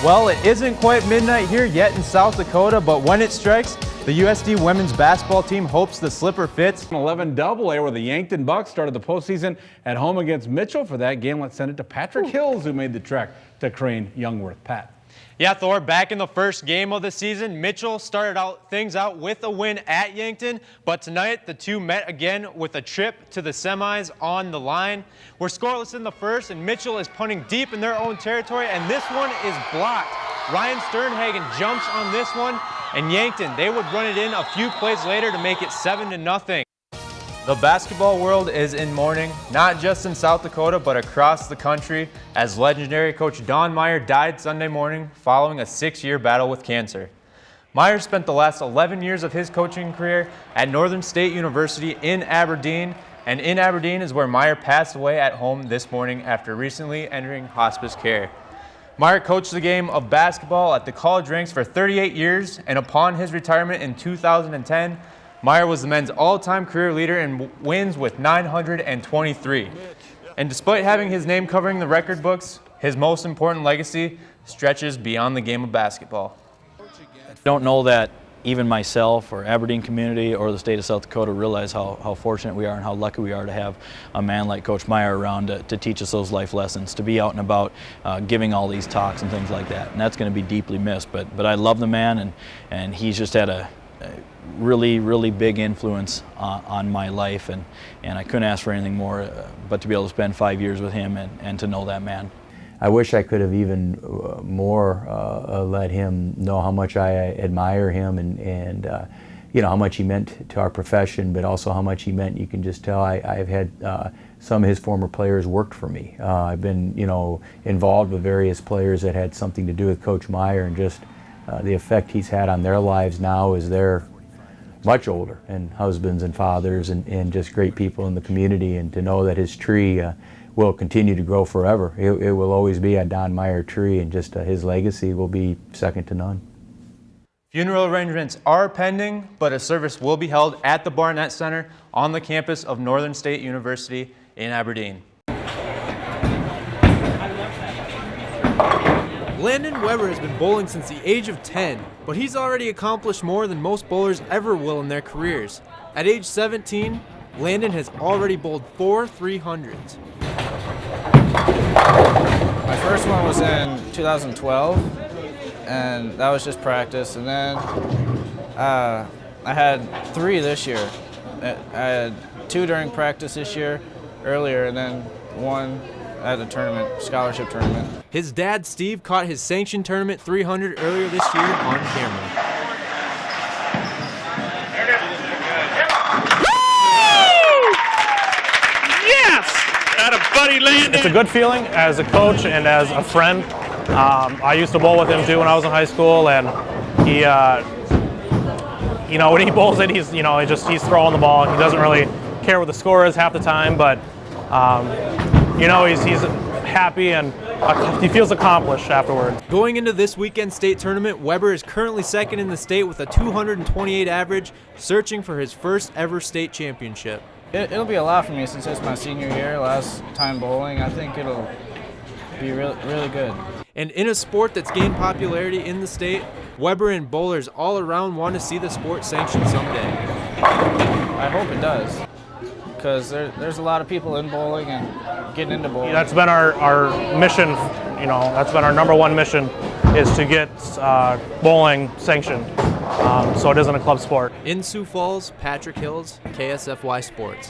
Well, it isn't quite midnight here yet in South Dakota, but when it strikes, the USD women's basketball team hopes the slipper fits. 11 AA where the Yankton Bucks started the postseason at home against Mitchell. For that game, let's send it to Patrick Hills, who made the trek to Crane Youngworth. Pat. Yeah, Thor, back in the first game of the season, Mitchell started things out with a win at Yankton, but tonight the two met again with a trip to the semis on the line. We're scoreless in the first, and Mitchell is punting deep in their own territory, and this one is blocked. Ryan Sternhagen jumps on this one, and Yankton, they would run it in a few plays later to make it 7-0. The basketball world is in mourning, not just in South Dakota, but across the country, as legendary coach Don Meyer died Sunday morning following a 6-year battle with cancer. Meyer spent the last 11 years of his coaching career at Northern State University in Aberdeen, and in Aberdeen is where Meyer passed away at home this morning after recently entering hospice care. Meyer coached the game of basketball at the college ranks for 38 years, and upon his retirement in 2010, Meyer was the men's all-time career leader in wins with 923. And despite having his name covering the record books, his most important legacy stretches beyond the game of basketball. I don't know that even myself or Aberdeen community or the state of South Dakota realize how fortunate we are and how lucky we are to have a man like Coach Meyer around to teach us those life lessons, to be out and about giving all these talks and things like that. And that's going to be deeply missed. But I love the man, and he's just had a really big influence on my life, and I couldn't ask for anything more but to be able to spend 5 years with him and to know that man. I wish I could have even more let him know how much I admire him and you know, how much he meant to our profession, but also how much he meant, you can just tell, I've had some of his former players worked for me. I've been, you know, involved with various players that had something to do with Coach Meyer, and just the effect he's had on their lives now as they're much older, and husbands and fathers and just great people in the community, and to know that his tree will continue to grow forever. It will always be a Don Meyer tree, and just his legacy will be second to none. Funeral arrangements are pending, but a service will be held at the Barnett Center on the campus of Northern State University in Aberdeen. Landon Weber has been bowling since the age of 10, but he's already accomplished more than most bowlers ever will in their careers. At age 17, Landon has already bowled 4 300s. My first one was in 2012, and that was just practice. And then I had 3 this year. I had 2 during practice this year, earlier, and then 1 at a tournament, scholarship tournament. His dad, Steve, caught his sanctioned tournament 300 earlier this year on camera. Yes! Atta buddy Landon. It's a good feeling as a coach and as a friend. I used to bowl with him too when I was in high school, and he, you know, when he bowls it, he's throwing the ball. He doesn't really care what the score is half the time, but you know, he's happy and he feels accomplished afterwards. Going into this weekend state tournament, Weber is currently second in the state with a 228 average, searching for his first ever state championship. It'll be a lot for me since it's my senior year, last time bowling. I think it'll be really good. And in a sport that's gained popularity in the state, Weber and bowlers all around want to see the sport sanctioned someday. I hope it does, because there's a lot of people in bowling and getting into bowling. That's been our mission, you know, that's been our #1 mission, is to get bowling sanctioned, so it isn't a club sport. In Sioux Falls, Patrick Hills, KSFY Sports.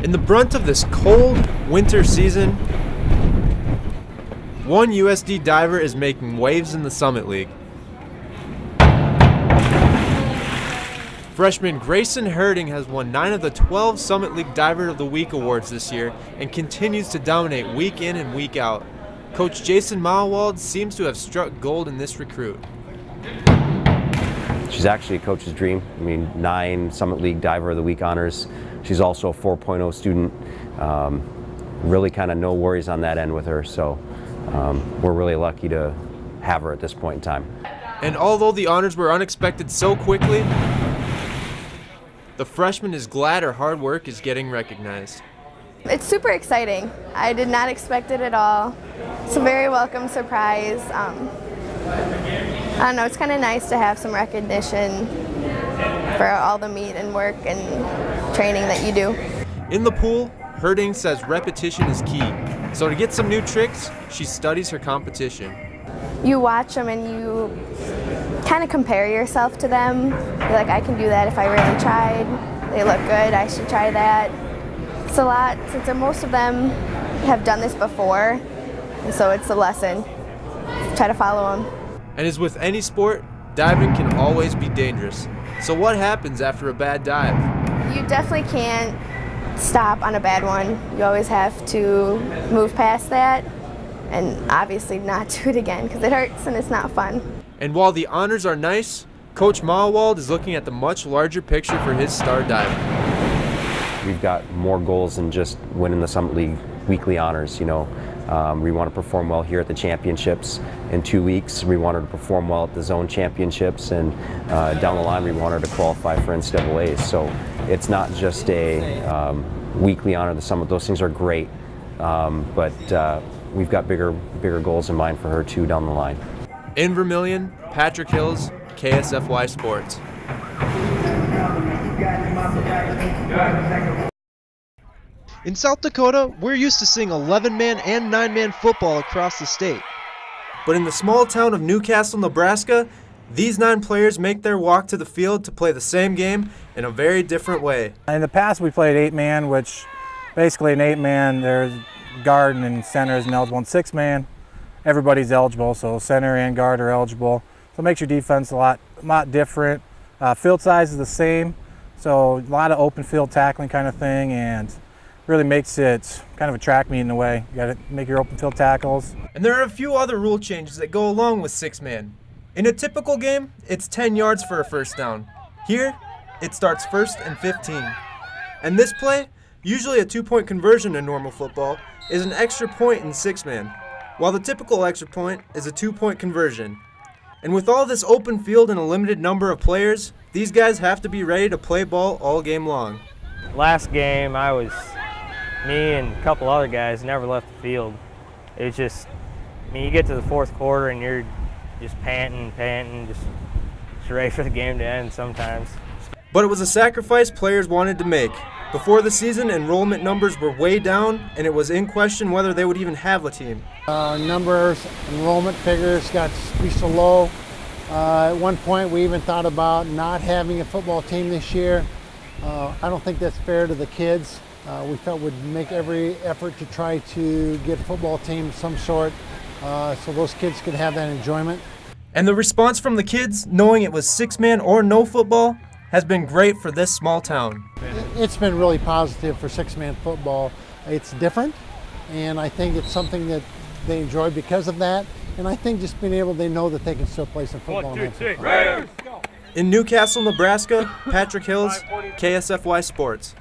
In the brunt of this cold winter season, one USD diver is making waves in the Summit League. Freshman Grayson Herding has won 9 of the 12 Summit League Diver of the Week awards this year and continues to dominate week in and week out. Coach Jason Mawald seems to have struck gold in this recruit. She's actually a coach's dream. I mean, 9 Summit League Diver of the Week honors. She's also a 4.0 student. Really kind of no worries on that end with her, so we're really lucky to have her at this point in time. And although the honors were unexpected so quickly, The freshman is glad her hard work is getting recognized. It's super exciting. I did not expect it at all. It's a very welcome surprise. I don't know, it's kind of nice to have some recognition for all the meet and work and training that you do. In the pool, Herding says repetition is key. So to get some new tricks, she studies her competition. You watch them and you kind of compare yourself to them. You're like, I can do that if I really tried. They look good, I should try that. It's a lot, since most of them have done this before, and so it's a lesson. Try to follow them. And as with any sport, diving can always be dangerous. So what happens after a bad dive? You definitely can't stop on a bad one. You always have to move past that and obviously not do it again because it hurts and it's not fun. And while the honors are nice, Coach Mawald is looking at the much larger picture for his star diving. We've got more goals than just winning the Summit League weekly honors. We want to perform well here at the championships in 2 weeks. We wanted to perform well at the zone championships, and down the line we wanted to qualify for NCAAs. So it's not just a weekly honor, the Summit. Those things are great, but we've got bigger goals in mind for her too down the line. In Vermillion, Patrick Hills, KSFY Sports. In South Dakota, we're used to seeing 11-man and 9-man football across the state. But in the small town of Newcastle, Nebraska, these 9 players make their walk to the field to play the same game in a very different way. In the past, we played 8-man, which basically an 8-man, there's guard and center isn't eligible. And 6-man, everybody's eligible, so center and guard are eligible. So it makes your defense a lot different. Field size is the same, so a lot of open field tackling kind of thing, and really makes it kind of a track meet in a way. You got to make your open field tackles. And there are a few other rule changes that go along with 6-man. In a typical game, it's 10 yards for a first down. Here, it starts 1st and 15. And this play, usually a 2-point conversion in normal football, is an extra point in 6-man, while the typical extra point is a 2-point conversion. And with all this open field and a limited number of players, these guys have to be ready to play ball all game long. Last game, me and a couple other guys never left the field. It was just, you get to the 4th quarter and you're just panting, just ready for the game to end sometimes. But it was a sacrifice players wanted to make. Before the season, enrollment numbers were way down, and it was in question whether they would even have a team. Enrollment figures got to be so low. At one point, we even thought about not having a football team this year. I don't think that's fair to the kids. We felt we'd make every effort to try to get a football team of some sort so those kids could have that enjoyment. And the response from the kids, knowing it was 6-man or no football, has been great for this small town. It's been really positive for 6-man football. It's different, and I think it's something that they enjoy because of that. And I think just being able, they know that they can still play some football. 1, 2, 3, Raiders! In Newcastle, Nebraska, Patrick Hills, KSFY Sports.